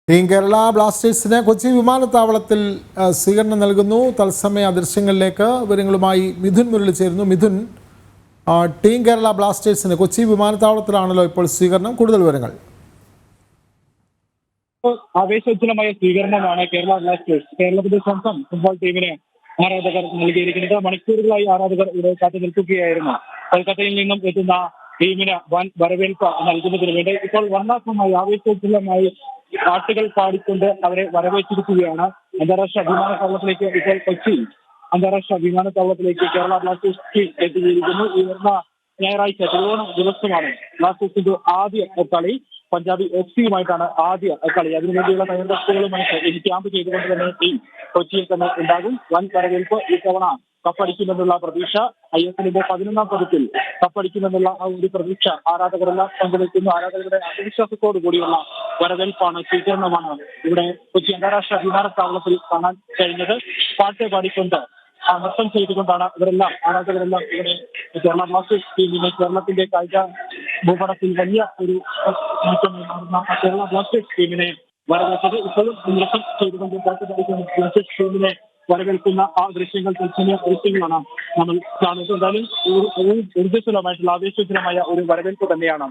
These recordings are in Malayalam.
ടീം കേരള ബ്ലാസ്റ്റേഴ്സിന് കൊച്ചി വിമാനത്താവളത്തിൽ സ്വീകരണം നൽകുന്നു. തത്സമയ ദൃശ്യങ്ങളിലേക്ക് വിവരങ്ങളുമായി മിഥുൻ മുരളി ചേരുന്നു. മിഥുൻ, ടീം കേരള ബ്ലാസ്റ്റേഴ്സിന് കൊച്ചി വിമാനത്താവളത്തിലാണല്ലോ ഇപ്പോൾ സ്വീകരണം. കൂടുതൽ വിവരങ്ങൾ. ആവേശോജ്വലമായ സ്വീകരണമാണ് കേരള ബ്ലാസ്റ്റേഴ്സ് കേരളത്തിന്റെ സ്വന്തം ഫുട്ബോൾ ടീമിന് ആരാധകർ നൽകിയിരിക്കുന്നത്. മണിക്കൂറുകളായി ആരാധകർ ഇവിടെ കാത്തു നിൽക്കുകയായിരുന്നു. കൊൽക്കത്തയിൽ നിന്നും എത്തുന്ന ടീമിന് വൻ വരവേൽപ്പ് നൽകുന്നതിന് വേണ്ടി ഇപ്പോൾ വർണ്ണാഭമായി ആവേശോജ്വലമായി പാട്ടുകൾ പാടിക്കൊണ്ട് അവരെ വരവേറ്റിരിക്കുകയാണ്. അന്താരാഷ്ട്ര വിമാനത്താവളത്തിലേക്ക് ഇപ്പോൾ കൊച്ചി അന്താരാഷ്ട്ര വിമാനത്താവളത്തിലേക്ക് കേരള ബ്ലാസ്റ്റേഴ്സ് ടീം എത്തിയിരിക്കുന്നു. ഈ വരുന്ന ഞായറാഴ്ച തിരുവോണം ദിവസമാണ് ബ്ലാസ്റ്റേഴ്സിന്റെ ആദ്യ കളി. പഞ്ചാബി FC-യുമായിട്ടാണ് ആദ്യ കളി. അതിനുവേണ്ടിയുള്ള തയ്യാറെടുപ്പുകളുമായി ക്യാമ്പ് ചെയ്തുകൊണ്ട് തന്നെ ടീം കൊച്ചിയിൽ തന്നെ ഉണ്ടാകും. വൻ വരവേൽപ്പ് ഇത്തവണ കപ്പടിക്കുമെന്നുള്ള പ്രതീക്ഷ, ISL-ന്റെ 11ാം പതിപ്പിൽ കപ്പടിക്കുമെന്നുള്ള ആ ഒരു പ്രതീക്ഷ ആരാധകരെല്ലാം പങ്കുവയ്ക്കുന്നു. ആരാധകരുടെ ആത്മവിശ്വാസത്തോടു കൂടിയുള്ള വരവേൽപ്പാണ്, സ്വീകരണമാണ് ഇവിടെ കൊച്ചി അന്താരാഷ്ട്ര വിമാനത്താവളത്തിൽ കാണാൻ കഴിഞ്ഞത്. പാട്ട് പാടിക്കൊണ്ട് നൃത്തം ചെയ്തുകൊണ്ടാണ് ഇവരെല്ലാം ആരാധകരെല്ലാം ഇവിടെ കേരള ബ്ലാസ്റ്റേഴ്സ് ടീമിനെ കേരളത്തിന്റെ കായിക ഭൂപടത്തിൽ വലിയ ഒരു മാറ്റമായി മാറുന്ന കേരള ബ്ലാസ്റ്റേഴ്സ് ടീമിനെ വരവേറ്റത്. ഇപ്പോഴും നൃത്തം ചെയ്തുകൊണ്ട് ബ്ലാസ്റ്റേഴ്സ് ടീമിനെ വരവേൽക്കുന്ന ആ ദൃശ്യങ്ങൾ, തത്സമയ ദൃശ്യങ്ങളാണ് നമ്മൾ കാണുന്നത്. എന്തായാലും ഊർജ്ജസ്വലമായിട്ടുള്ള ആവേശോജ്വലമായ ഒരു വരവേൽപ്പ് തന്നെയാണ്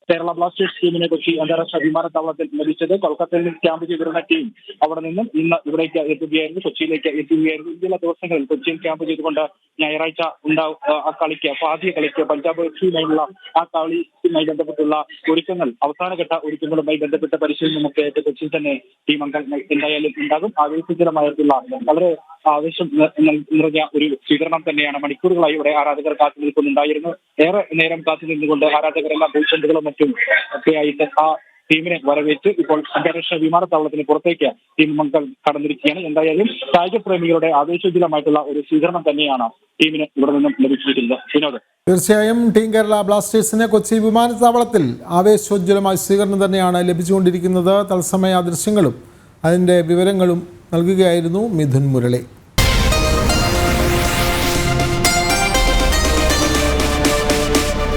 കേരള ബ്ലാസ്റ്റേഴ്സ് ടീമിനെ കൊച്ചി അന്താരാഷ്ട്ര വിമാനത്താവളത്തിൽ ലഭിച്ചത്. കൊൽക്കത്തയിൽ നിന്ന് ക്യാമ്പ് ചെയ്തിരുന്ന ടീം അവിടെ നിന്നും ഇന്ന് ഇവിടേക്ക് എത്തുകയായിരുന്നു, കൊച്ചിയിലേക്ക് എത്തുകയായിരുന്നു. ഇന്നലെ ദിവസങ്ങളിൽ കൊച്ചിയിൽ ക്യാമ്പ് ചെയ്തുകൊണ്ട് ഞായറാഴ്ച ആ കളിക്ക്, ആദ്യ കളിക്ക് പഞ്ചാബ് FC-യുമായുള്ള ആ കളിയുമായി ബന്ധപ്പെട്ടുള്ള ഒരുക്കങ്ങൾ, അവസാനഘട്ട ഒരുക്കങ്ങളുമായി ബന്ധപ്പെട്ട പരിശീലനമൊക്കെ കൊച്ചിയിൽ തന്നെ ടീം അംഗങ്ങൾ എന്തായാലും ഉണ്ടാകും. ആവേശകരമായിട്ടുള്ള വളരെ ആവേശം നിറഞ്ഞ ഒരു സ്വീകരണം തന്നെയാണ് മണിക്കൂറുകളായി ഇവിടെ ആരാധകർ കാത്തു നിൽക്കുന്നുണ്ടായിരുന്നു. ഏറെ നേരം കാത്തു നിന്നുകൊണ്ട് ആരാധകരെല്ലാം ഭൂഷണ്ടുകളും മറ്റും ഒക്കെയായിട്ട് ആ ടീമിനെ വരവേറ്റ് ഇപ്പോൾ അന്താരാഷ്ട്ര വിമാനത്താവളത്തിന് പുറത്തേക്ക് ടീം അംഗങ്ങൾ കടന്നിരിക്കുകയാണ്. എന്തായാലും കായിക പ്രേമികളുടെ ആവേശോജ്വലമായിട്ടുള്ള ഒരു സ്വീകരണം തന്നെയാണ് ടീമിന് ഇവിടെ നിന്നും ലഭിച്ചിരിക്കുന്നത്. വിനോദ്, തീർച്ചയായും ടീം കേരള ബ്ലാസ്റ്റേഴ്സിന് കൊച്ചി വിമാനത്താവളത്തിൽ ആവേശോജ്വലമായ സ്വീകരണം തന്നെയാണ് ലഭിച്ചുകൊണ്ടിരിക്കുന്നത്. തത്സമയ ദൃശ്യങ്ങളും അതിൻ്റെ വിവരങ്ങളും നൽകുകയായിരുന്നു മിഥുൻ മുരളി.